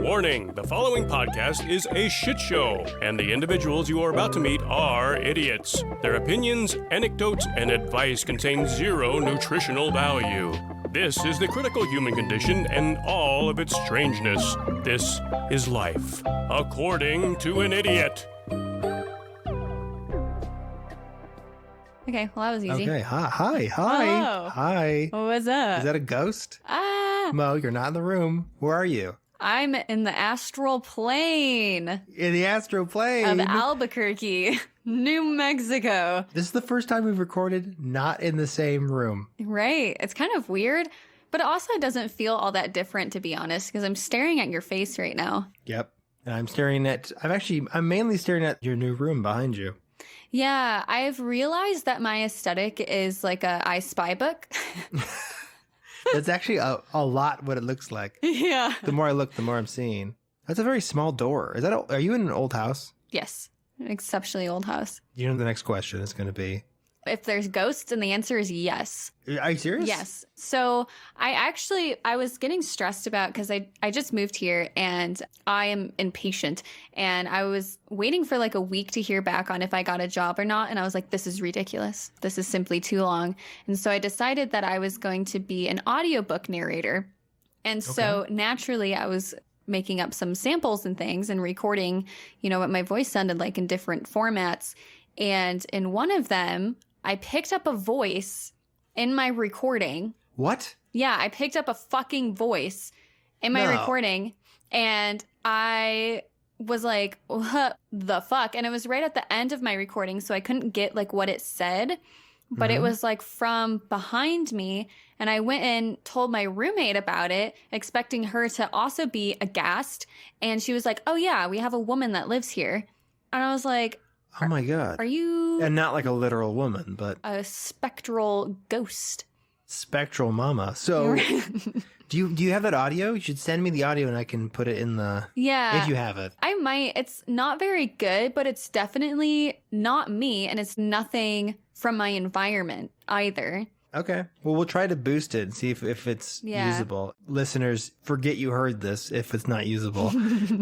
Warning, the following podcast is a shit show, and the individuals you are about to meet are idiots. Their opinions, anecdotes, and advice contain zero nutritional value. This is the critical human condition and all of its strangeness. This is life, according to an idiot. Okay, well, that was easy. Okay, hi. Hello. Hi. What's up? Is that a ghost? Mo, you're not in the room. Where are you? I'm in the Astral Plane In the Astral Plane. of Albuquerque, New Mexico. This is the first time we've recorded not in the same room. Right. It's kind of weird, but it also doesn't feel all that different, to be honest, because I'm staring at your face right now. Yep. And I'm mainly staring at your new room behind you. Yeah, I've realized that my aesthetic is like a I Spy book. That's actually a lot what it looks like. Yeah. The more I look, the more I'm seeing. That's a very small door. Are you in an old house? Yes. An exceptionally old house. You know the next question is going to be. If there's ghosts, and the answer is yes. Are you serious? Yes. So I was getting stressed about, because I just moved here and I am impatient, and I was waiting for like a week to hear back on if I got a job or not. And I was like, this is ridiculous. This is simply too long. And so I decided that I was going to be an audiobook narrator. And so naturally I was making up some samples and things and recording, what my voice sounded like in different formats. And in one of them, I picked up a voice in my recording. What? Yeah, I picked up a fucking voice in my recording, and I was like, what the fuck? And it was right at the end of my recording, so I couldn't get like what it said, but it was like from behind me. And I went and told my roommate about it, expecting her to also be aghast. And she was like, oh yeah, we have a woman that lives here. And I was like, oh my God. Are you... And not like a literal woman, but... a spectral ghost. Spectral mama. So, do you have that audio? You should send me the audio and I can put it in the... Yeah. If you have it. I might. It's not very good, but it's definitely not me, and it's nothing from my environment either. Okay. Well, we'll try to boost it and see if it's usable. Listeners, forget you heard this if it's not usable.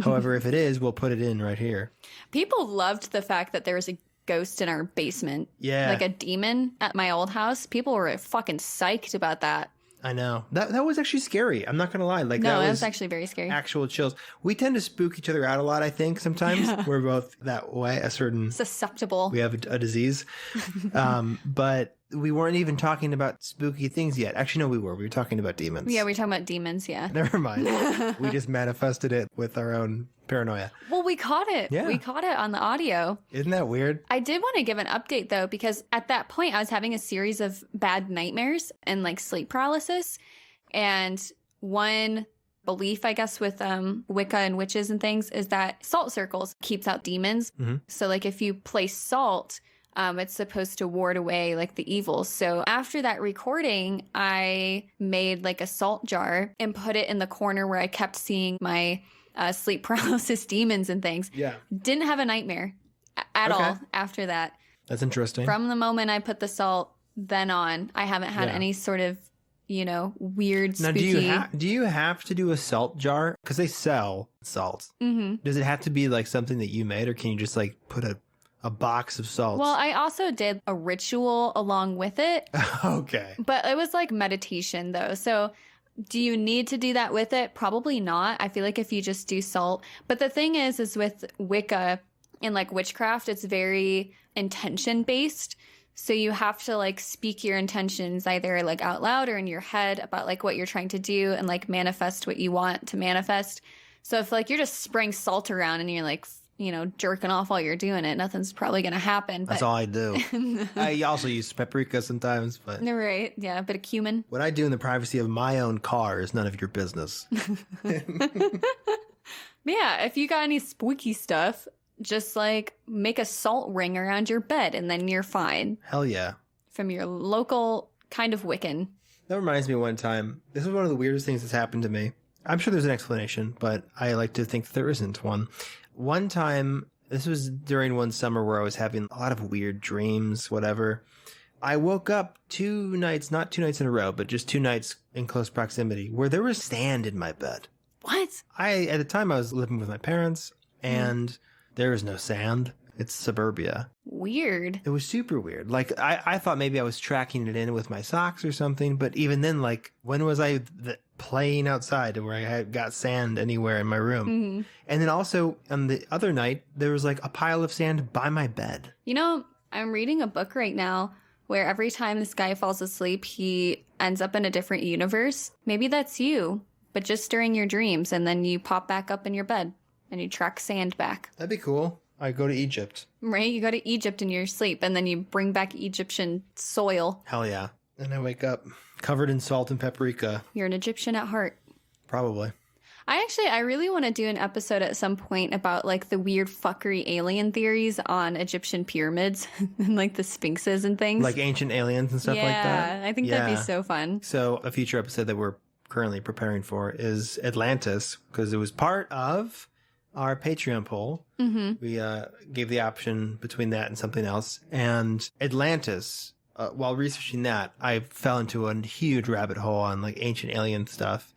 However, if it is, we'll put it in right here. People loved the fact that there was a ghost in our basement. Yeah. Like a demon at my old house. People were fucking psyched about that. I know. That was actually scary. I'm not going to lie. Like, no, that was actually very scary. Actual chills. We tend to spook each other out a lot, I think, sometimes. Yeah. We're both that way, susceptible. We have a disease. But we weren't even talking about spooky things yet. Actually, no, we were. We were talking about demons. Yeah, we were talking about demons, yeah. Never mind. We just manifested it with our own paranoia. Well, we caught it. Yeah. We caught it on the audio. Isn't that weird? I did want to give an update, though, because at that point, I was having a series of bad nightmares and, like, sleep paralysis. And one belief, I guess, with Wicca and witches and things is that salt circles keeps out demons. Mm-hmm. So, like, if you place salt... it's supposed to ward away like the evils. So after that recording, I made like a salt jar and put it in the corner where I kept seeing my sleep paralysis demons and things. Yeah. Didn't have a nightmare at all after that. That's interesting. From the moment I put the salt then on, I haven't had any sort of, weird, spooky... Now, do you have to do a salt jar? Because they sell salt. Mm-hmm. Does it have to be like something that you made, or can you just like put a box of salt? Well, I also did a ritual along with it. Okay. But it was like meditation, though. So do you need to do that with it? Probably not. I feel like if you just do salt. But the thing is with Wicca and like witchcraft, it's very intention based. So you have to like speak your intentions either like out loud or in your head about like what you're trying to do and like manifest what you want to manifest. So if like you're just spraying salt around and you're like, jerking off while you're doing it, nothing's probably going to happen. That's all I do. I also use paprika sometimes, but... Right, yeah, a bit of cumin. What I do in the privacy of my own car is none of your business. Yeah, if you got any spooky stuff, just like make a salt ring around your bed and then you're fine. Hell yeah. From your local kind of Wiccan. That reminds me of one time. This is one of the weirdest things that's happened to me. I'm sure there's an explanation, but I like to think that there isn't one. One time, this was during one summer where I was having a lot of weird dreams, whatever. I woke up two nights, not 2 nights in a row, but just 2 nights in close proximity, where there was sand in my bed. What? At the time I was living with my parents, and there is no sand. It's suburbia. Weird. It was super weird. Like, I thought maybe I was tracking it in with my socks or something, but even then, like, when was I playing outside where I had got sand anywhere in my room? Mm-hmm. And then also, on the other night, there was, like, a pile of sand by my bed. You know, I'm reading a book right now where every time this guy falls asleep, he ends up in a different universe. Maybe that's you, but just during your dreams, and then you pop back up in your bed and you track sand back. That'd be cool. I go to Egypt. Right? You go to Egypt in your sleep, and then you bring back Egyptian soil. Hell yeah. And I wake up covered in salt and paprika. You're an Egyptian at heart. Probably. I really want to do an episode at some point about like the weird fuckery alien theories on Egyptian pyramids and like the sphinxes and things. Like ancient aliens and stuff like that? Yeah, I think that'd be so fun. So a future episode that we're currently preparing for is Atlantis, because it was part of our Patreon poll. Mm-hmm. We gave the option between that and something else. And Atlantis, while researching that, I fell into a huge rabbit hole on like ancient alien stuff.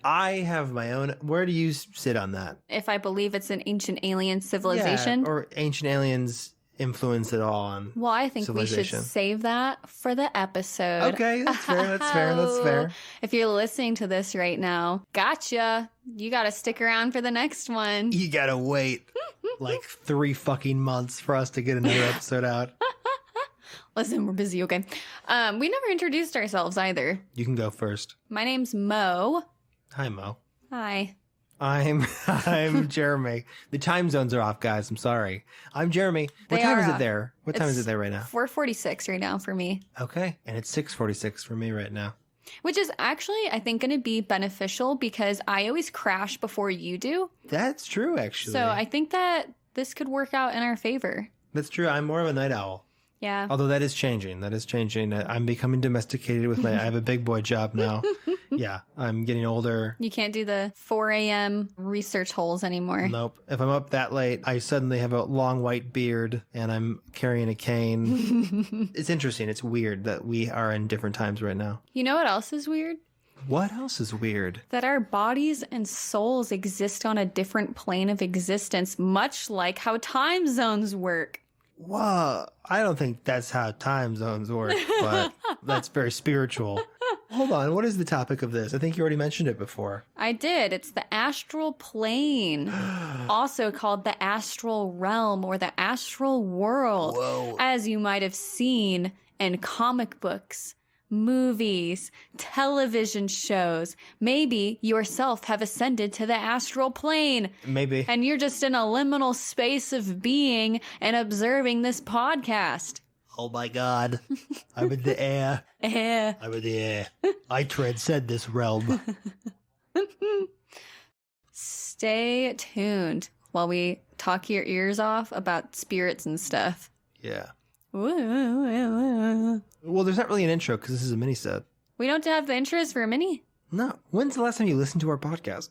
I have my own. Where do you sit on that? If I believe it's an ancient alien civilization? Yeah, or ancient aliens influence at all on Well, I think we should save that for the episode. Okay, that's fair, that's fair. If you're listening to this right now, gotcha. You got to stick around for the next one. You got to wait like 3 fucking months for us to get another episode out. Listen, we're busy, okay? We never introduced ourselves either. You can go first. My name's Mo. Hi, Mo. Hi. I'm Jeremy. The time zones are off, guys. I'm sorry. I'm Jeremy. What time is it there? What time is it there right now? 4:46 right now for me. Okay. And it's 6:46 for me right now. Which is actually, I think, going to be beneficial because I always crash before you do. That's true, actually. So I think that this could work out in our favor. That's true. I'm more of a night owl. Yeah. Although that is changing. I'm becoming domesticated with I have a big boy job now. Yeah. I'm getting older. You can't do the 4 a.m. research holes anymore. Nope. If I'm up that late, I suddenly have a long white beard and I'm carrying a cane. It's interesting. It's weird that we are in different times right now. You know what else is weird? What else is weird? That our bodies and souls exist on a different plane of existence, much like how time zones work. Whoa, I don't think that's how time zones work, but that's very spiritual. Hold on, what is the topic of this? I think you already mentioned it before. I did. It's the astral plane, also called the astral realm or the astral world. Whoa. As you might have seen in comic books, movies, television shows. Maybe yourself have ascended to the astral plane. Maybe. And you're just in a liminal space of being and observing this podcast. Oh my God. I'm in the air. I'm in the air. I transcend this realm. Stay tuned while we talk your ears off about spirits and stuff. Yeah. Well, there's not really an intro because this is a mini-set. We don't have the intros for a mini? No. When's the last time you listened to our podcast?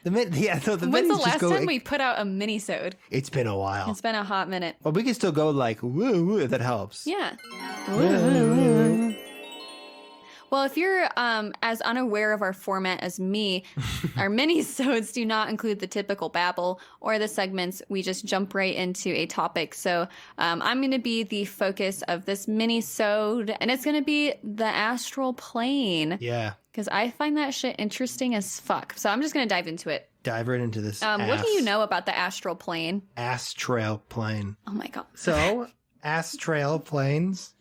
When's the last time we put out a mini-sode? It's been a while. It's been a hot minute. Well, we can still go like, woo, woo, if that helps. Yeah. Woo. Well, if you're as unaware of our format as me, our mini-sodes do not include the typical babble or the segments. We just jump right into a topic. So I'm going to be the focus of this mini-sode, and it's going to be the astral plane. Yeah. Because I find that shit interesting as fuck. So I'm just going to dive into it. Dive right into this. What do you know about the astral plane? Astral plane. Oh my God. So, astral planes,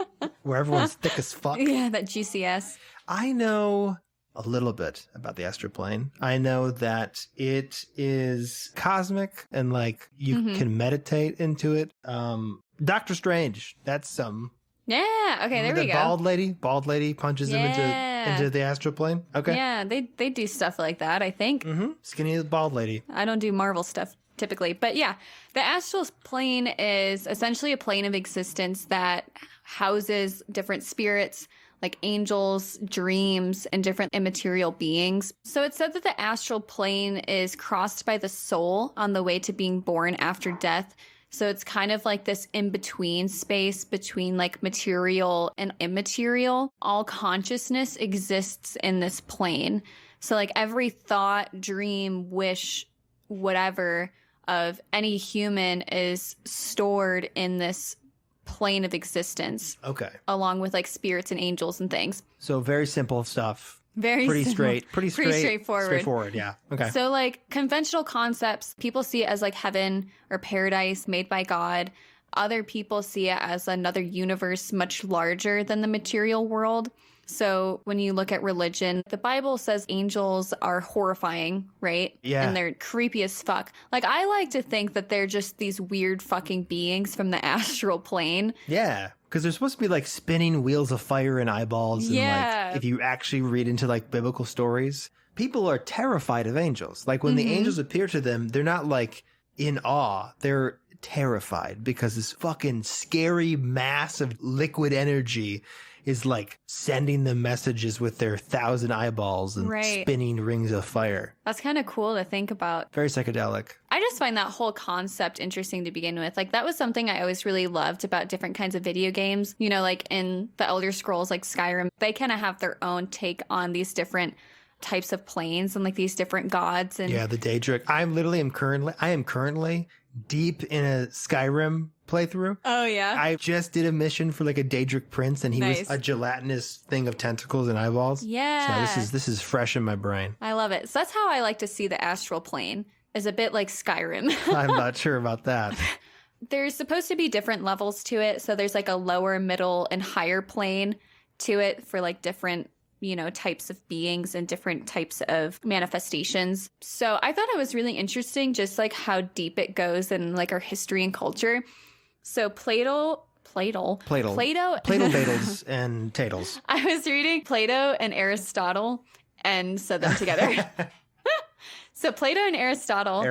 where everyone's thick as fuck. Yeah, that GCS. I know a little bit about the astral plane. I know that it is cosmic and like you can meditate into it. Doctor Strange, that's some. Yeah. Okay. There we go. Bald lady punches him into the astral plane. Okay. Yeah, they do stuff like that, I think. Mm-hmm. Skinny bald lady. I don't do Marvel stuff typically, but yeah, the astral plane is essentially a plane of existence that houses different spirits like angels, dreams, and different immaterial beings. So it's said that the astral plane is crossed by the soul on the way to being born after death. So it's kind of like this in-between space between like material and immaterial. All consciousness exists in this plane. So like every thought, dream, wish, whatever of any human is stored in this plane of existence. Okay. Along with like spirits and angels and things. So very simple stuff. Very pretty simple. straight. Pretty straightforward. Straightforward, yeah. Okay. So like conventional concepts, people see it as like heaven or paradise made by God. Other people see it as another universe much larger than the material world. So when you look at religion, the Bible says angels are horrifying, right? Yeah. And they're creepy as fuck. Like, I like to think that they're just these weird fucking beings from the astral plane. Yeah. Because they're supposed to be like spinning wheels of fire and eyeballs. And Yeah. like, if you actually read into like biblical stories, people are terrified of angels. Like when the angels appear to them, they're not like in awe. They're terrified because this fucking scary mass of liquid energy is like sending them messages with their 1,000 eyeballs and spinning rings of fire. That's kind of cool to think about. Very psychedelic. I just find that whole concept interesting to begin with. Like, that was something I always really loved about different kinds of video games. You know, like in the Elder Scrolls, like Skyrim, they kind of have their own take on these different types of planes and like these different gods. And yeah, the Daedric. I am currently deep in a Skyrim playthrough. Oh yeah. I just did a mission for like a Daedric prince, and he Nice. was a gelatinous thing of tentacles and eyeballs. Yeah. So this is fresh in my brain. I love it. So that's how I like to see the astral plane, is a bit like Skyrim. I'm not sure about that. There's supposed to be different levels to it. So there's like a lower, middle, and higher plane to it for like different, you know, types of beings and different types of manifestations. So I thought it was really interesting just like how deep it goes in like our history and culture. So Plato, Badles and Tatles. I was reading Plato and Aristotle and said them together. So Plato and Aristotle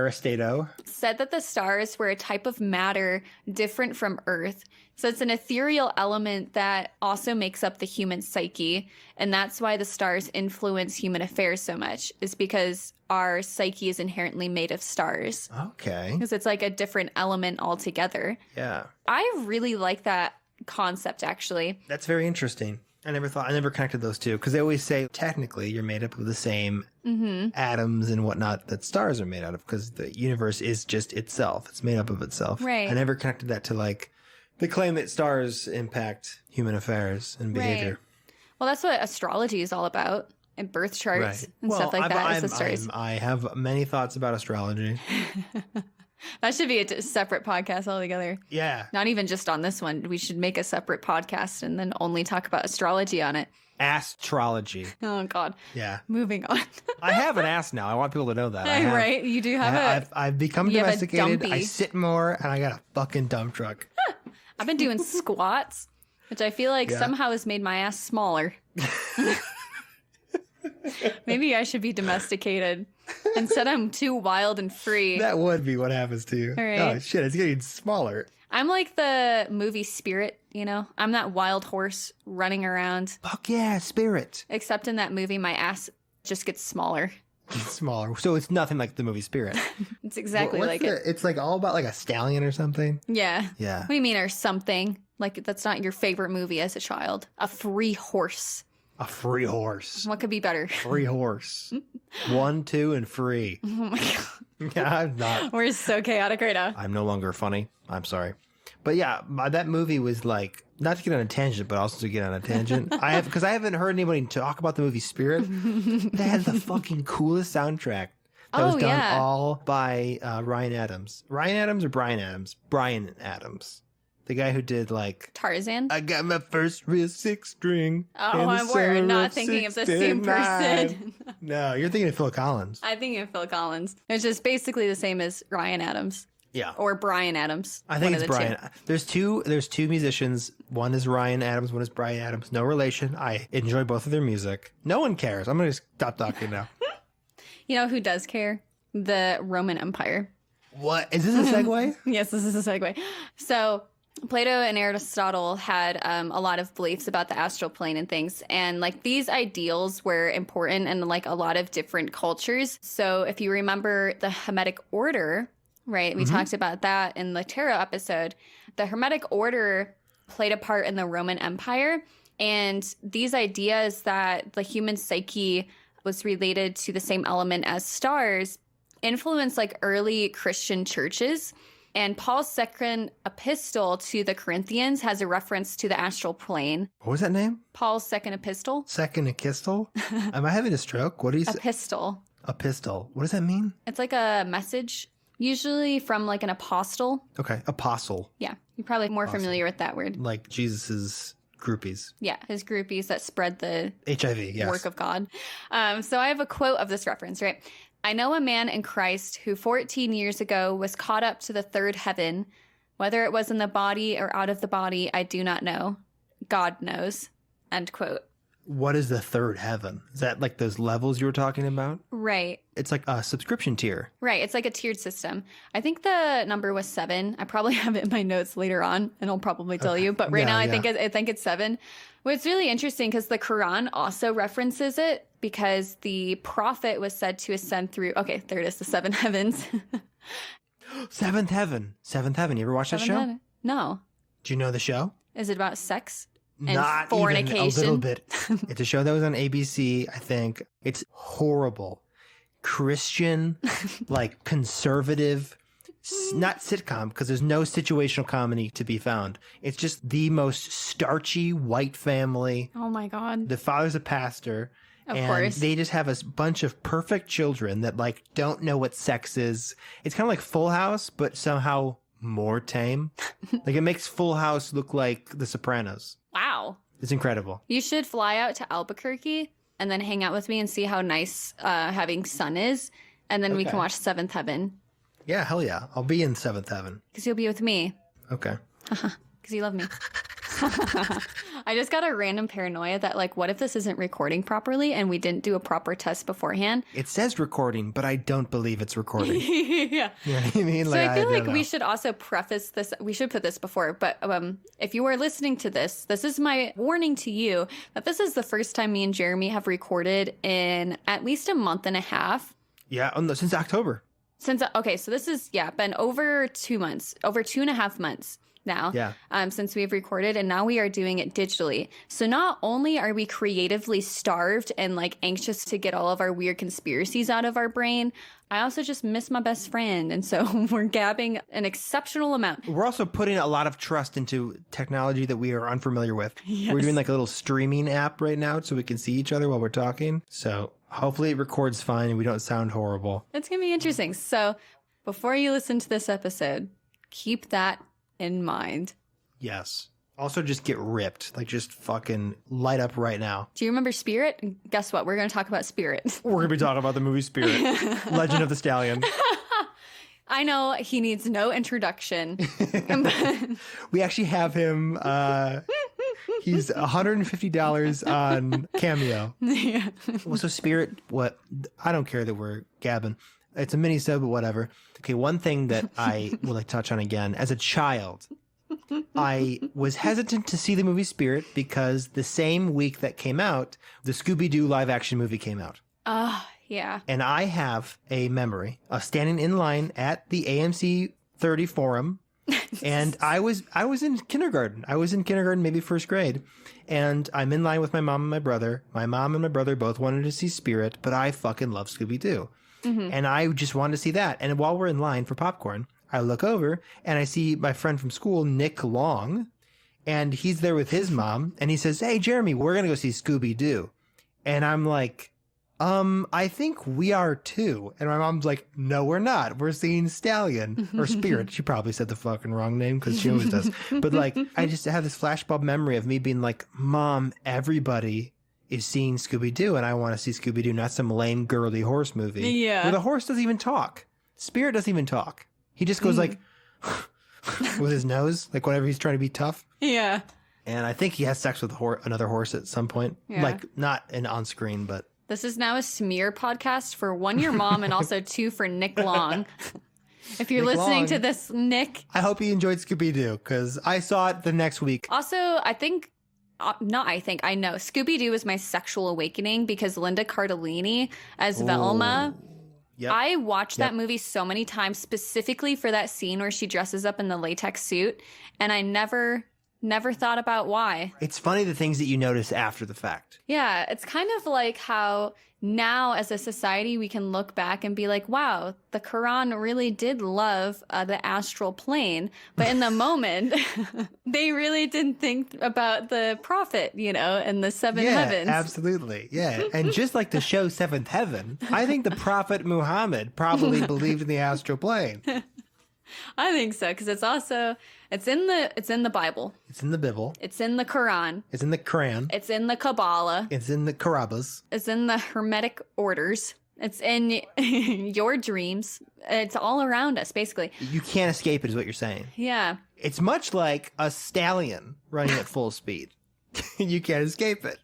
said that the stars were a type of matter different from Earth. So it's an ethereal element that also makes up the human psyche. And that's why the stars influence human affairs so much, is because our psyche is inherently made of stars. Okay. Because it's like a different element altogether. Yeah. I really like that concept, actually. That's very interesting. I never connected those two, because they always say technically you're made up of the same atoms and whatnot that stars are made out of, because the universe is just itself. It's made up of itself. Right. I never connected that to like the claim that stars impact human affairs and behavior. Right. Well, that's what astrology is all about, and birth charts and stuff like that. Is the stars. I have many thoughts about astrology. That should be a separate podcast altogether. Yeah. Not even just on this one. We should make a separate podcast and then only talk about astrology on it. Astrology. Oh, God. Yeah. Moving on. I have an ass now. I want people to know that. Right? You do have I've become you have a domesticated. dumpy. I sit more, and I got a fucking dump truck. I've been doing squats, which I feel like somehow has made my ass smaller. Maybe I should be domesticated. Instead, I'm too wild and free. That would be what happens to you. All right. Oh, shit. It's getting smaller. I'm like the movie Spirit, you know? I'm that wild horse running around. Fuck yeah, Spirit. Except in that movie, my ass just gets smaller. It's smaller. So it's nothing like the movie Spirit. It's exactly What's like it. It's like all about like a stallion or something. Yeah. Yeah. What do you mean, or something? Like, that's not your favorite movie as a child. A free horse. A free horse. What could be better? Free horse. 1, 2, and free. Oh my God. Yeah, I'm not. We're so chaotic right now. I'm no longer funny. I'm sorry. But yeah, that movie was like, not to get on a tangent, but also to get on a tangent. Because I haven't heard anybody talk about the movie Spirit. They had the fucking coolest soundtrack. That was done all by Ryan Adams. Ryan Adams or Brian Adams? Brian Adams. The guy who did like Tarzan? I got my first real 6-string. Oh, we're not thinking of the same person. No, you're thinking of Phil Collins. I think of Phil Collins. It's just basically the same as Ryan Adams. Yeah. Or Brian Adams. I think One it's of the Brian. two. There's two musicians. One is Ryan Adams, one is Brian Adams. No relation. I enjoy both of their music. No one cares. I'm going to stop talking now. You know who does care? The Roman Empire. What? Is this a segue? Yes, this is a segue. So Plato and Aristotle had a lot of beliefs about the astral plane and things. And like these ideals were important in like a lot of different cultures. So if you remember the Hermetic order, right? We talked about that in the tarot episode. The Hermetic order played a part in the Roman Empire. And these ideas that the human psyche was related to the same element as stars influenced like early Christian churches. And Paul's second epistle to the Corinthians has a reference to the astral plane. What was that name? Paul's second epistle. Second epistle? Am I having a stroke? What do you say? Epistle. Epistle. What does that mean? It's like a message, usually from like an apostle. Okay. Apostle. Yeah. You're probably more Awesome. familiar with that word. Like Jesus's groupies. Yeah. His groupies that spread the HIV, yes. work of God. So I have a quote of this reference, right? I know a man in Christ who 14 years ago was caught up to the third heaven. Whether it was in the body or out of the body, I do not know. God knows. End quote. What is the third heaven? Is that like those levels you were talking about? Right. It's like a subscription tier. Right. It's like a tiered system. I think the number was 7. I probably have it in my notes later on, and I'll probably tell you. But right now, I think it's 7. Well, it's really interesting because the Quran also references it because the prophet was said to ascend through. Okay, there it is, the 7 heavens. Seventh heaven. Seventh heaven. You ever watch that show? Heaven. No. Do you know the show? Is it about sex? And Not fornication? even a little bit. It's a show that was on ABC, I think. It's horrible. Christian, like conservative, not sitcom, because there's no situational comedy to be found. It's just the most starchy white family. Oh my God. The father's a pastor. Of and course. they just have a bunch of perfect children that like don't know what sex is. It's kind of like Full House, but somehow more tame. Like it makes Full House look like The Sopranos. Wow. It's incredible. You should fly out to Albuquerque and then hang out with me and see how nice having sun is. And then we Okay. can watch Seventh Heaven. Yeah, hell yeah. I'll be in Seventh Heaven. Because you'll be with me. Okay. Because you love me. I just got a random paranoia that, like, what if this isn't recording properly and we didn't do a proper test beforehand? It says recording, but I don't believe it's recording. Yeah. You know what I mean? So I feel like don't we know. should also preface this. We should put this before, but if you are listening to this, this is my warning to you that this is the first time me and Jeremy have recorded in at least a month and a half. Yeah, oh, no, since October. Okay, so this is, been over 2 months, over 2.5 months now. Yeah. Since we've recorded, and now we are doing it digitally. So not only are we creatively starved and like anxious to get all of our weird conspiracies out of our brain, I also just miss my best friend. And so we're gabbing an exceptional amount. We're also putting a lot of trust into technology that we are unfamiliar with. Yes. We're doing like a little streaming app right now so we can see each other while we're talking. So hopefully it records fine and we don't sound horrible. It's going to be interesting. So before you listen to this episode, keep that in mind. Yes. Also just get ripped. Like just fucking light up right now. Do you remember Spirit? Guess what? We're going to talk about Spirit. We're going to be talking about the movie Spirit. Legend of the Stallion. I know he needs no introduction. We actually have him. He's $150 on Cameo. Yeah. Well, so Spirit, what? I don't care that we're gabbing. It's a mini-sode, but whatever. Okay, one thing that I would like to touch on again. As a child, I was hesitant to see the movie Spirit because the same week that came out, the Scooby-Doo live-action movie came out. Yeah. And I have a memory of standing in line at the AMC 30 Forum, and I was in kindergarten. I was in kindergarten, maybe first grade, and I'm in line with my mom and my brother. My mom and my brother both wanted to see Spirit, but I fucking love Scooby-Doo. Mm-hmm. And I just wanted to see that. And while we're in line for popcorn, I look over and I see my friend from school, Nick Long, and he's there with his mom, and he says, "Hey, Jeremy, we're going to go see Scooby-Doo." And I'm like, I think we are too. And my mom's like, "No, we're not. We're seeing Stallion or Spirit." She probably said the fucking wrong name because she always does. But like, I just have this flashbulb memory of me being like, "Mom, everybody is seeing Scooby-Doo and I want to see Scooby-Doo, not some lame girly horse movie." Yeah. Where the horse doesn't even talk. Spirit doesn't even talk. He just goes like with his nose, like whenever he's trying to be tough. Yeah. And I think he has sex with another horse at some point. Yeah. Like not on screen, but This is now a smear podcast for one, your mom, and also two for Nick Long. If you're Nick listening Long. to this, Nick. I hope he enjoyed Scooby-Doo because I saw it the next week. Also, I know Scooby-Doo was my sexual awakening because Linda Cardellini as Velma. Yep. I watched that movie so many times specifically for that scene where she dresses up in the latex suit, and I never thought about why. It's funny the things that you notice after the fact. Yeah, it's kind of like how now as a society, we can look back and be like, wow, the Quran really did love the astral plane. But in the moment, they really didn't think about the prophet, and the seven heavens. Absolutely. Yeah. And just like the show Seventh Heaven, I think the prophet Muhammad probably believed in the astral plane. I think so, because it's in the Bible. It's in the Bible. It's in the Quran. It's in the Quran. It's in the Kabbalah. It's in the Karabas. It's in the Hermetic orders. It's in your dreams. It's all around us, basically. You can't escape it, is what you're saying. Yeah. It's much like a stallion running at full speed. You can't escape it.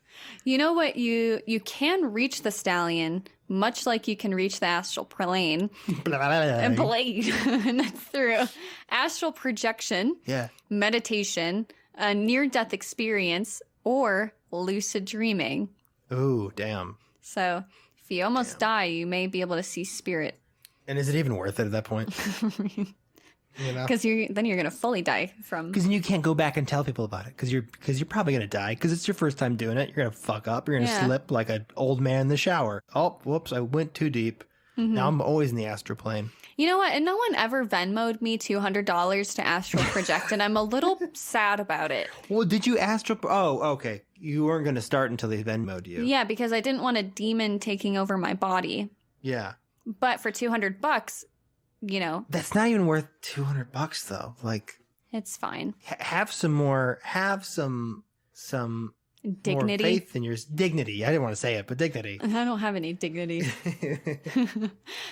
You know what? You can reach the stallion, much like you can reach the astral plane. And plane. And that's through astral projection, meditation, a near-death experience, or lucid dreaming. Ooh, damn. So if you almost die, you may be able to see spirit. And is it even worth it at that point? Because then you're going to fully die from... Because you can't go back and tell people about it. Because you're probably going to die. Because it's your first time doing it. You're going to fuck up. You're going to slip like an old man in the shower. Oh, whoops, I went too deep. Mm-hmm. Now I'm always in the astral plane. You know what? And no one ever Venmo'd me $200 to astral project, and I'm a little sad about it. Well, did you astral... Oh, okay. You weren't going to start until they Venmo'd you. Yeah, because I didn't want a demon taking over my body. Yeah. But for $200... That's not even worth $200 though. Like, it's fine. Have some dignity. More faith in your dignity. I didn't want to say it, but dignity. I don't have any dignity.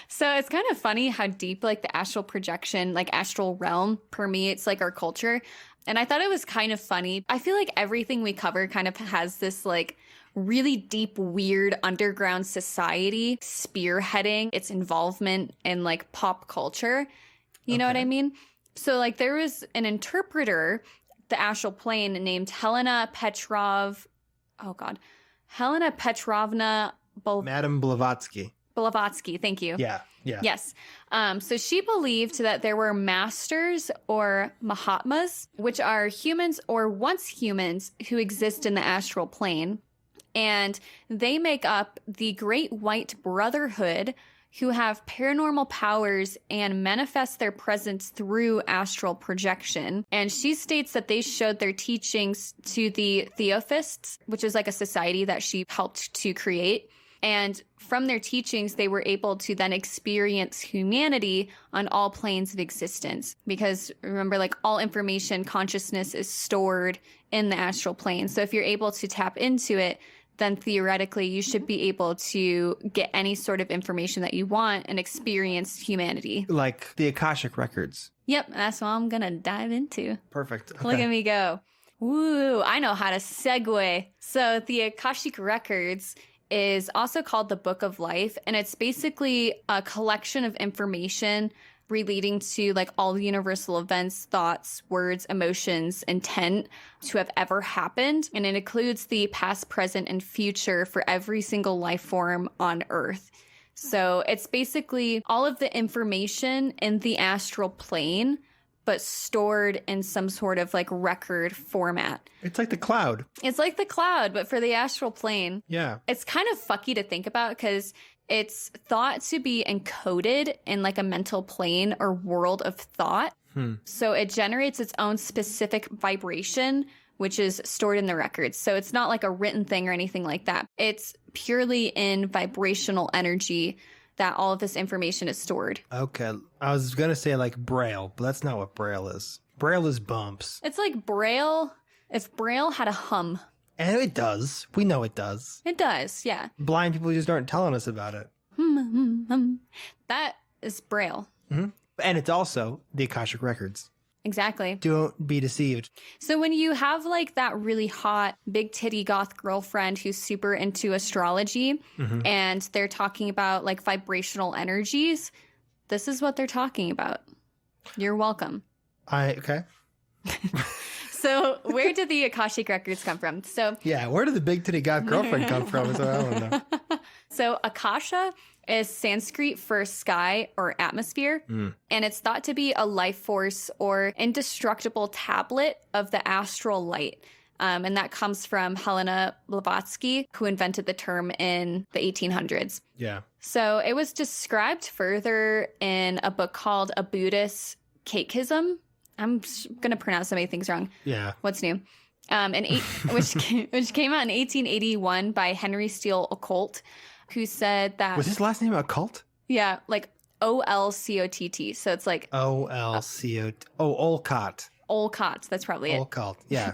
So it's kind of funny how deep like the astral projection, like astral realm permeates like our culture. And I thought it was kind of funny. I feel like everything we cover kind of has this like really deep, weird underground society spearheading its involvement in like pop culture. You know what I mean? So like there was an interpreter, the astral plane, named Helena Petrovna Madame Blavatsky. Blavatsky, thank you. Yeah. Yes. So she believed that there were masters or Mahatmas, which are humans or once humans who exist in the astral plane. And they make up the Great White Brotherhood, who have paranormal powers and manifest their presence through astral projection. And she states that they showed their teachings to the Theosophists, which is like a society that she helped to create. And from their teachings, they were able to then experience humanity on all planes of existence. Because remember, like all information, consciousness is stored in the astral plane. So if you're able to tap into it, then theoretically you should be able to get any sort of information that you want and experience humanity. Like the Akashic Records. Yep, that's what I'm going to dive into. Perfect. Okay. Look at me go. Woo, I know how to segue. So the Akashic Records is also called the Book of Life, and it's basically a collection of information relating to like all the universal events, thoughts, words, emotions, intent to have ever happened. And it includes the past, present, and future for every single life form on Earth. So it's basically all of the information in the astral plane, but stored in some sort of like record format. It's like the cloud. It's like the cloud, but for the astral plane. Yeah. It's kind of fucky to think about because it's thought to be encoded in like a mental plane or world of thought. So it generates its own specific vibration, which is stored in the records. So it's not like a written thing or anything like that. It's purely in vibrational energy that all of this information is stored. Okay. I was going to say like Braille, but that's not what Braille is. Braille is bumps. It's like Braille if Braille had a hum. And it does. We know it does. It does, yeah. Blind people just aren't telling us about it. That is Braille. Mm-hmm. And it's also the Akashic Records. Exactly. Don't be deceived. So when you have like that really hot big titty goth girlfriend who's super into astrology and they're talking about like vibrational energies, this is what they're talking about. You're welcome. Okay. So where did the Akashic Records come from? So yeah, where did the big titty goth girlfriend come from? So I don't know. So Akasha is Sanskrit for sky or atmosphere, and it's thought to be a life force or indestructible tablet of the astral light. And that comes from Helena Blavatsky, who invented the term in the 1800s. Yeah. So it was described further in a book called A Buddhist Catechism. I'm going to pronounce so many things wrong. Yeah. What's new? Which came out in 1881 by Henry Steele Occult, who said that... Was his last name Occult? Yeah, like Olcott. So it's like... Olcott. Oh, Olcott. Olcott. That's probably it. Olcott, yeah.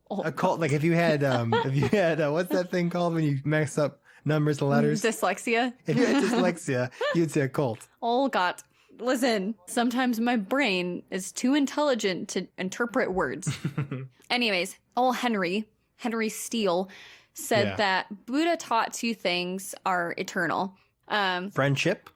Occult, like if you had, what's that thing called when you mix up numbers and letters? Dyslexia. If you had dyslexia, you'd say occult. Olcott. Listen, sometimes my brain is too intelligent to interpret words. Anyways, old Henry Steele, said that Buddha taught two things are eternal. Friendship?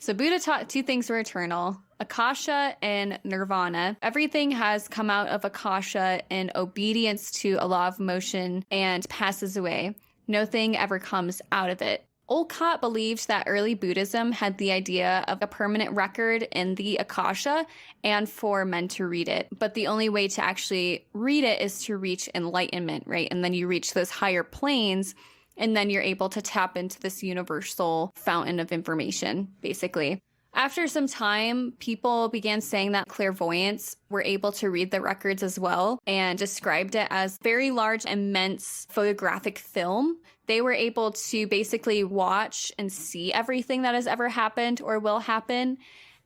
So Buddha taught two things were eternal: Akasha and Nirvana. Everything has come out of Akasha in obedience to a law of motion and passes away. Nothing ever comes out of it. Olcott believed that early Buddhism had the idea of a permanent record in the Akasha and for men to read it. But the only way to actually read it is to reach enlightenment, right? And then you reach those higher planes, and then you're able to tap into this universal fountain of information, basically. After some time, people began saying that clairvoyants were able to read the records as well, and described it as very large, immense photographic film. They were able to basically watch and see everything that has ever happened or will happen.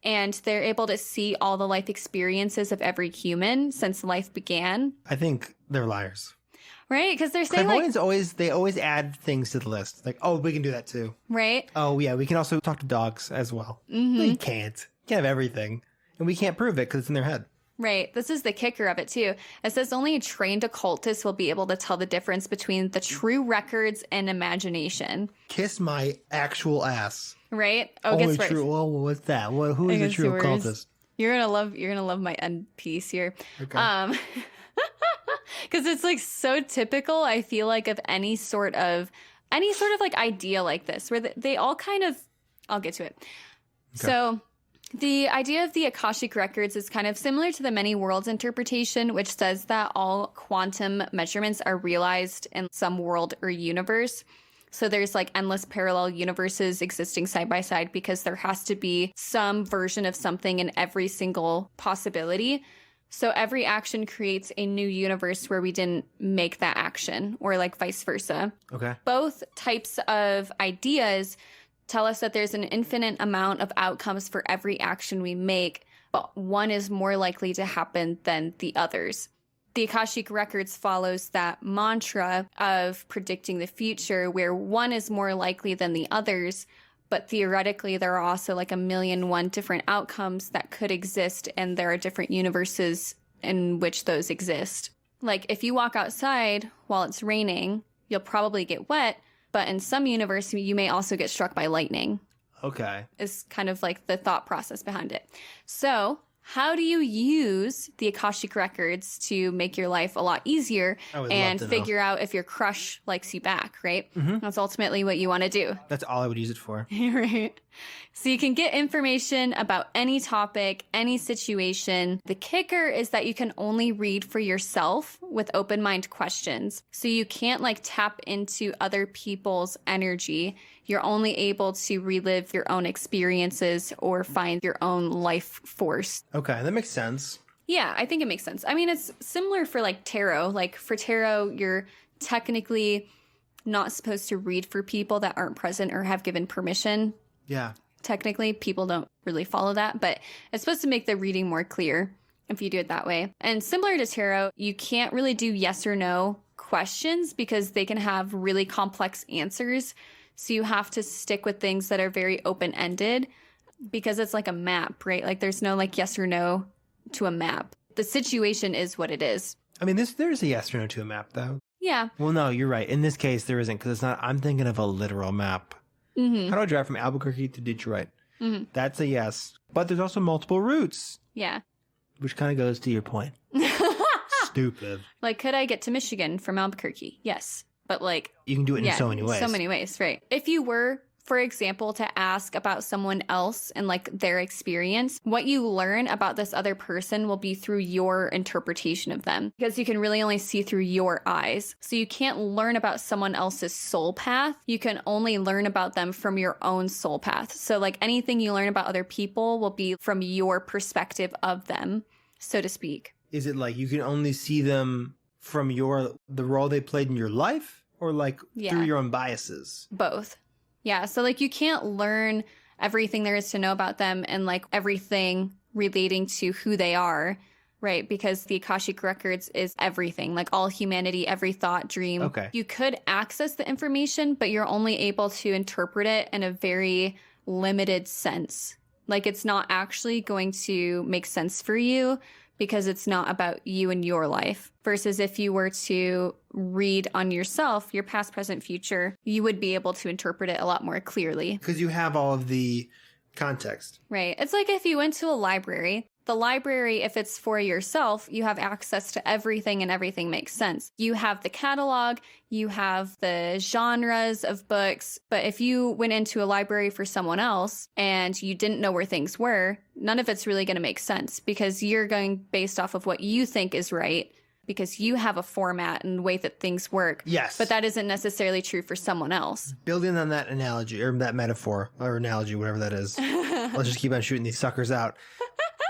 And they're able to see all the life experiences of every human since life began. I think they're liars. Right? Because they're saying clairvoyants always add things to the list. Like, oh, we can do that too. Right? Oh, yeah, we can also talk to dogs as well. Mm-hmm. No, you can't. You can't have everything. And we can't prove it because it's in their head. Right. This is the kicker of it, too. It says only a trained occultist will be able to tell the difference between the true records and imagination. Kiss my actual ass. Right? Oh, only guess what? True. Well, what's that? Who is the true occultist? You're gonna love my end piece here. Okay. Because it's like so typical, I feel like, of any sort of like idea like this, where they all kind of, I'll get to it. Okay. So the idea of the Akashic Records is kind of similar to the many worlds interpretation, which says that all quantum measurements are realized in some world or universe. So there's like endless parallel universes existing side by side because there has to be some version of something in every single possibility. So every action creates a new universe where we didn't make that action, or like vice versa. Okay. Both types of ideas tell us that there's an infinite amount of outcomes for every action we make, but one is more likely to happen than the others. The Akashic Records follows that mantra of predicting the future, where one is more likely than the others, but theoretically there are also like 1,000,001 different outcomes that could exist, and there are different universes in which those exist. Like if you walk outside while it's raining, you'll probably get wet, but in some universe you may also get struck by lightning. Okay. Is kind of like the thought process behind it. So how do you use the Akashic Records to make your life a lot easier and figure out if your crush likes you back, right? Mm-hmm. That's ultimately what you want to do. That's all I would use it for. Right. So you can get information about any topic, any situation. The kicker is that you can only read for yourself with open mind questions. So you can't like tap into other people's energy. You're only able to relive your own experiences or find your own life force. Okay, that makes sense. Yeah, I think it makes sense. I mean, it's similar for like tarot. Like for tarot, you're technically not supposed to read for people that aren't present or have given permission. Yeah. Technically, people don't really follow that, but it's supposed to make the reading more clear if you do it that way. And similar to tarot, you can't really do yes or no questions because they can have really complex answers. So you have to stick with things that are very open-ended because it's like a map, right? Like there's no like yes or no to a map. The situation is what it is. I mean, there's a yes or no to a map, though. Yeah. Well, no, you're right. In this case, there isn't because it's not. I'm thinking of a literal map. Mm-hmm. How do I drive from Albuquerque to Detroit? Mm-hmm. That's a yes. But there's also multiple routes. Yeah. Which kind of goes to your point. Stupid. Like, could I get to Michigan from Albuquerque? Yes. But like... You can do it in so many ways. So many ways, right. If you were for example, to ask about someone else and like their experience, what you learn about this other person will be through your interpretation of them, because you can really only see through your eyes. So you can't learn about someone else's soul path. You can only learn about them from your own soul path. So like anything you learn about other people will be from your perspective of them, so to speak. Is it like you can only see them from the role they played in your life, or like through your own biases? Both. Yeah, so like you can't learn everything there is to know about them and like everything relating to who they are, right? Because the Akashic Records is everything, like all humanity, every thought, dream. Okay. You could access the information, but you're only able to interpret it in a very limited sense. Like it's not actually going to make sense for you because it's not about you and your life. Versus if you were to read on yourself, your past, present, future, you would be able to interpret it a lot more clearly. Because you have all of the context. Right. It's like if you went to a library. The library, if it's for yourself, you have access to everything and everything makes sense. You have the catalog, you have the genres of books, but if you went into a library for someone else and you didn't know where things were, none of it's really going to make sense because you're going based off of what you think is right because you have a format and way that things work. Yes. But that isn't necessarily true for someone else. Building on that analogy or that metaphor or analogy, whatever that is. Let's just keep on shooting these suckers out.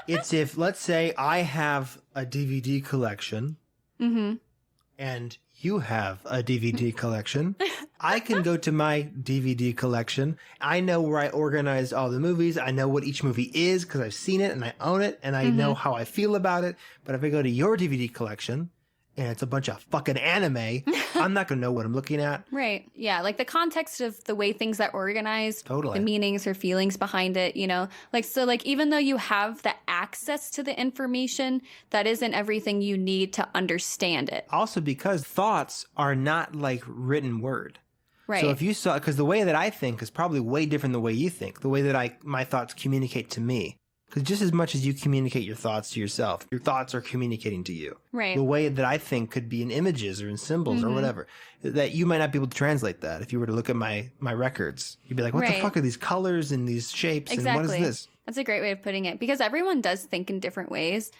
It's if, let's say, I have a DVD collection and you have a DVD collection. I can go to my DVD collection. I know where I organized all the movies. I know what each movie is because I've seen it and I own it and I know how I feel about it. But if I go to your DVD collection and it's a bunch of fucking anime, I'm not going to know what I'm looking at. Right. Yeah. Like the context of the way things are organized, Totally. the meanings or feelings behind it, you know, like, so like, even though you have the access to the information, that isn't everything you need to understand it. Also because thoughts are not like written word. Right. So if you saw, because the way that I think is probably way different than the way you think, the way that my thoughts communicate to me. Because just as much as you communicate your thoughts to yourself, your thoughts are communicating to you. Right. The way that I think could be in images or in symbols or whatever. That you might not be able to translate that. If you were to look at my records, you'd be like, what the fuck are these colors and these shapes and what is this? That's a great way of putting it because everyone does think in different ways.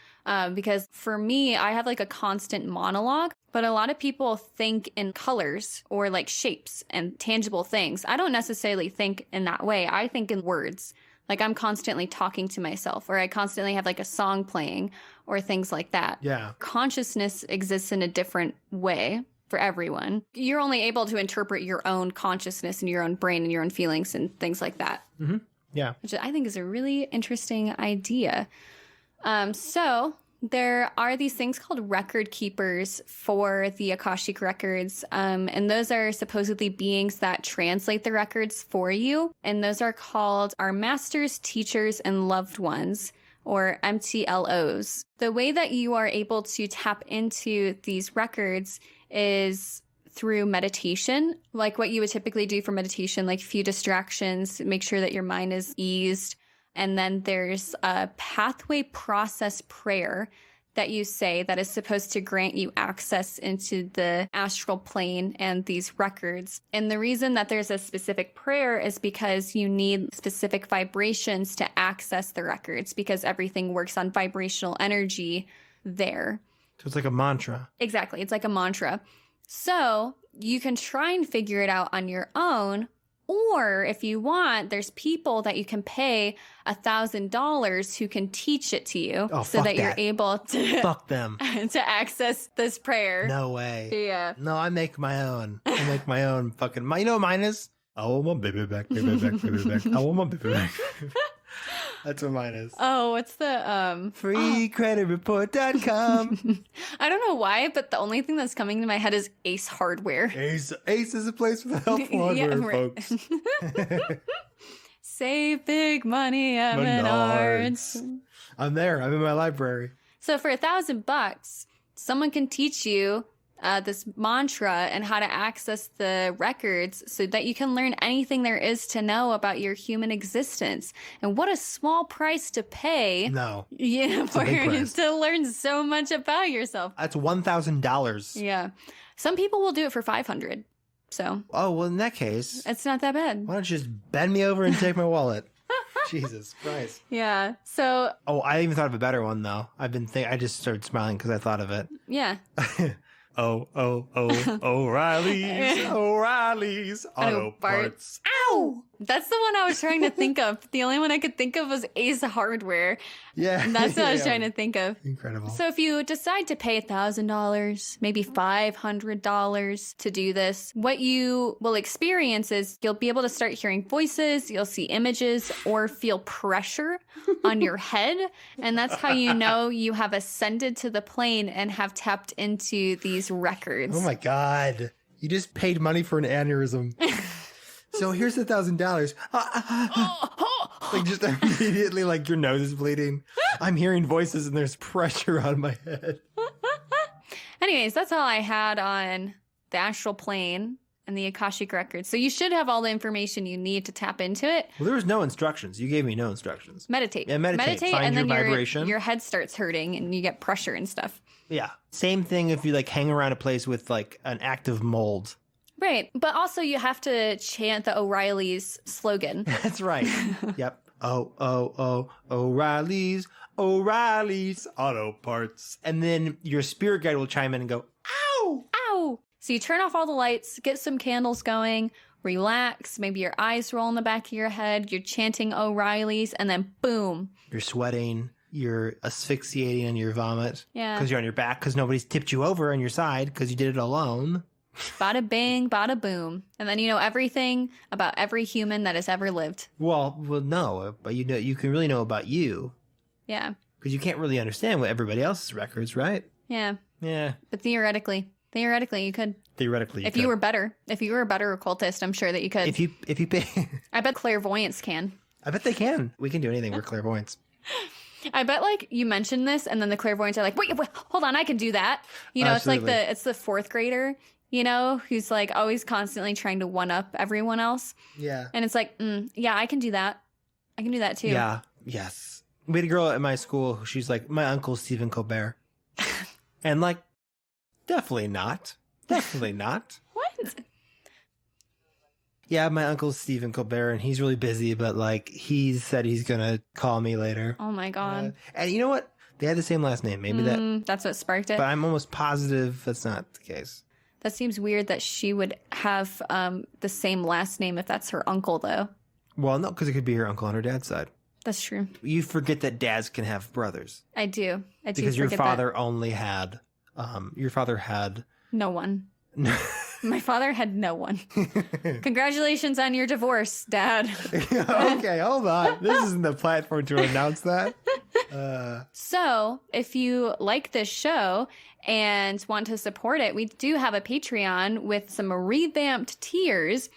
Because for me, I have like a constant monologue, but a lot of people think in colors or like shapes and tangible things. I don't necessarily think in that way. I think in words. Like I'm constantly talking to myself or I constantly have like a song playing or things like that. Yeah. Consciousness exists in a different way for everyone. You're only able to interpret your own consciousness and your own brain and your own feelings and things like that. Mm-hmm. Yeah. Which I think is a really interesting idea. So there are these things called record keepers for the Akashic Records. And those are supposedly beings that translate the records for you. And those are called our masters, teachers, and loved ones, or MTLOs. The way that you are able to tap into these records is through meditation, like what you would typically do for meditation, like few distractions, make sure that your mind is eased. And then there's a pathway process prayer that you say that is supposed to grant you access into the astral plane and these records. And the reason that there's a specific prayer is because you need specific vibrations to access the records because everything works on vibrational energy there. So it's like a mantra. Exactly. It's like a mantra. So you can try and figure it out on your own. Or if you want, there's people that you can pay $1,000 who can teach it to you so that you're able to fuck them to access this prayer. No way. Yeah. No, I make my own. I make my own fucking. You know what mine is? I want my baby back, baby back, baby back. I want my baby back. That's what mine is. Oh, what's the freecreditreport.com. I don't know why, but the only thing that's coming to my head is Ace Hardware. Ace is a place for the helpful hardware, folks. Save big money at Menards. I'm there. I'm in my library. So for $1,000, someone can teach you this mantra and how to access the records so that you can learn anything there is to know about your human existence. And what a small price to pay. No. Yeah, to learn so much about yourself. That's $1,000. Yeah. Some people will do it for $500. So. Oh, well, in that case, It's not that bad. why don't you just bend me over and take my wallet? Jesus Christ. Yeah. So. Oh, I even thought of a better one, though. I just started smiling because I thought of it. Yeah. O'Reilly's Auto Parts. Ow! That's the one I was trying to think of. The only one I could think of was Ace Hardware. Yeah. That's what I was trying to think of. Incredible. So if you decide to pay $1,000, maybe $500 to do this, what you will experience is you'll be able to start hearing voices, you'll see images, or feel pressure on your head. And that's how you know you have ascended to the plane and have tapped into these records. Oh my God. You just paid money for an aneurysm. So here's $1,000. Like just immediately, like your nose is bleeding. I'm hearing voices and there's pressure on my head. Anyways, that's all I had on the Astral Plane and the Akashic Records. So you should have all the information you need to tap into it. Well, there was no instructions. You gave me no instructions. Meditate. Yeah, meditate. Find and then your vibration. your head starts hurting and you get pressure and stuff. Yeah. Same thing if you like hang around a place with like an active mold. Right. But also you have to chant the O'Reilly's slogan. That's right. Yep. O'Reilly's Auto Parts. And then your spirit guide will chime in and go, ow! Ow! So you turn off all the lights, get some candles going, relax, maybe your eyes roll in the back of your head, you're chanting O'Reilly's, and then boom. You're sweating. You're asphyxiating on your vomit. Yeah. Because you're on your back because nobody's tipped you over on your side because you did it alone. Bada bing, bada boom. And then you know everything about every human that has ever lived. Well, no, but you can really know about you. Yeah. Because you can't really understand what everybody else's records, right? Yeah. Yeah. But theoretically you could. Theoretically, If you were a better occultist, I'm sure that you could. If you pay, I bet clairvoyants can. I bet they can. We can do anything. We're clairvoyants. I bet like you mentioned this, and then the clairvoyants are like, wait, hold on, I can do that. You know, Absolutely. it's the fourth grader, you know, who's like always constantly trying to one up everyone else. Yeah. And it's like, yeah, I can do that. I can do that too. Yeah. Yes. We had a girl at my school. She's like, my uncle Stephen Colbert, and like, definitely not. Definitely not. What? Yeah, my uncle's Stephen Colbert, and he's really busy, but like he said he's gonna call me later. Oh my God. And you know what? They had the same last name. Maybe That's what sparked it. but I'm almost positive that's not the case. That seems weird that she would have the same last name if that's her uncle, though. Well, no, because it could be her uncle on her dad's side. That's true. You forget that dads can have brothers. I do. Because your forget father only had, your father had. that. No one. My father had no one. Congratulations on your divorce, Dad. Okay, hold on. This isn't the platform to announce that. So, if you like this show and want to support it, we do have a Patreon with some revamped tiers.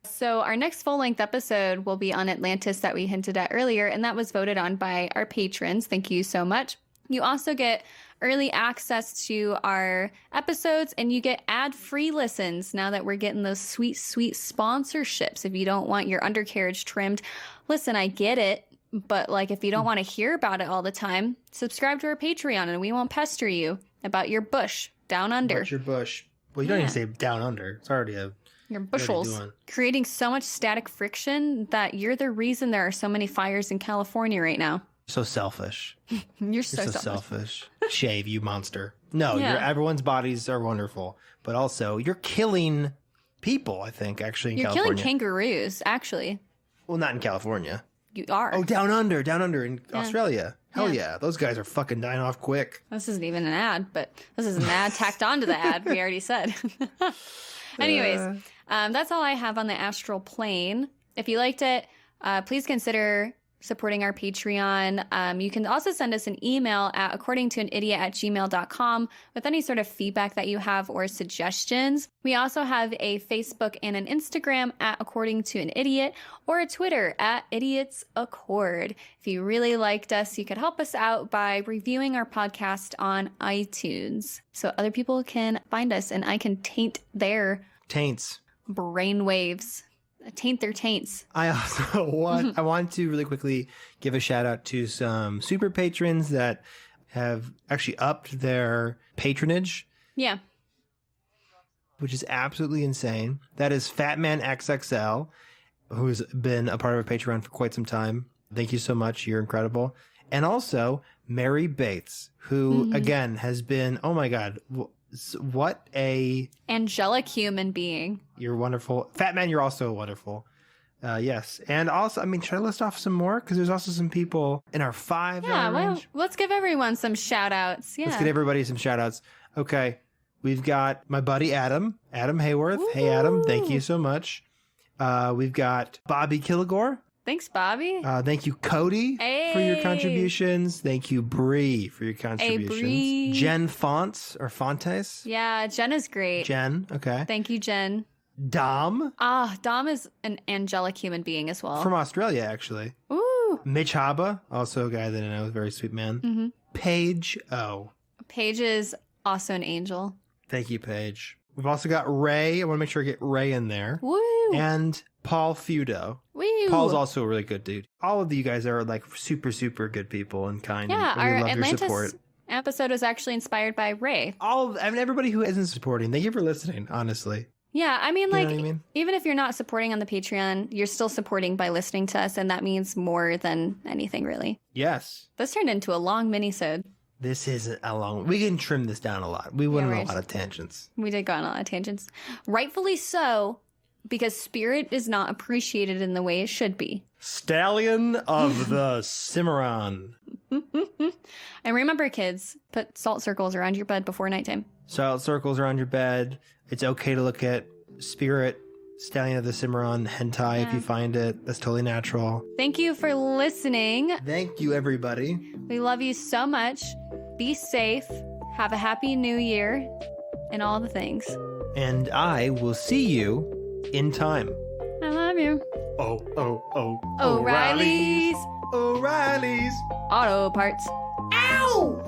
So, our next full-length episode will be on Atlantis that we hinted at earlier, and that was voted on by our patrons. Thank you so much. You also get early access to our episodes, and you get ad-free listens now that we're getting those sweet, sweet sponsorships. If you don't want your undercarriage trimmed, listen, I get it. But like, if you don't want to hear about it all the time, subscribe to our Patreon and we won't pester you about your bush down under. What's your bush? Well, you don't even say down under. It's already your bushels. Creating so much static friction that you're the reason there are so many fires in California right now. So selfish. You're so selfish. Shave, you monster. No, Yeah. everyone's bodies are wonderful. But also, you're killing people, I think, actually, in You're California. killing kangaroos, actually. Well, not in California. You are. Oh, down under in Australia. Hell yeah. Those guys are fucking dying off quick. This isn't even an ad, but this is an ad tacked onto the ad we already said. Anyways, that's all I have on the Astral Plane. If you liked it, please consider supporting our Patreon. You can also send us an email at accordingtoanidiot@gmail.com with any sort of feedback that you have or suggestions. We also have a Facebook and an Instagram at According to an Idiot, or a Twitter at Idiots Accord. If you really liked us, you could help us out by reviewing our podcast on iTunes so other people can find us and I can taint their Taints. brainwaves. Taint their taints. I also want to really quickly give a shout out to some super patrons that have actually upped their patronage. Yeah. which is absolutely insane. That is Fatman XXL, who's been a part of our Patreon for quite some time. Thank you so much. You're incredible. And also Mary Bates, who again has been, oh my God, what a angelic human being. You're wonderful. Fatman, you're also wonderful. Yes. And also, I mean, should I list off some more? Because there's also some people in our $5 range. Let's give everyone some shout outs. Yeah. Let's get everybody some shout outs. Okay. We've got my buddy Adam Hayworth. Woo-hoo. Hey, Adam. Thank you so much. We've got Bobby Kilgore. Thanks, Bobby. Thank you, Cody, for your contributions. Thank you, Bree, for your contributions. Hey, Bree. Jen Fontes. Yeah, Jen is great. Jen, okay. Thank you, Jen. Dom. Dom is an angelic human being as well. From Australia, actually. Ooh. Mitch Haba, also a guy that I know, is a very sweet man. Mm-hmm. Paige O. Paige is also an angel. Thank you, Paige. We've also got Ray. I want to make sure I get Ray in there. Woo. And Paul Feudo. Woo. Paul's also a really good dude. All of you guys are like super, super good people and kind. Yeah, and our love Atlantis your support. Episode was actually inspired by Ray. Everybody who isn't supporting, thank you for listening, honestly. Yeah, I mean, you know what I mean? Even if you're not supporting on the Patreon, you're still supporting by listening to us, and that means more than anything, really. Yes. This turned into a long mini-sode. This isn't a long... We can trim this down a lot. We went on a lot of tangents. We did go on a lot of tangents. Rightfully so, because spirit is not appreciated in the way it should be. Stallion of the Cimarron. And remember, kids, put salt circles around your bed before nighttime. Salt circles around your bed. It's okay to look at Spirit, Stallion of the Cimarron, hentai if you find it. That's totally natural. Thank you for listening. Thank you, everybody. We love you so much. Be safe. Have a happy new year. And all the things. And I will see you in time. I love you. O'Reilly's. O'Reilly's. O'Reilly's. Auto parts. Ow!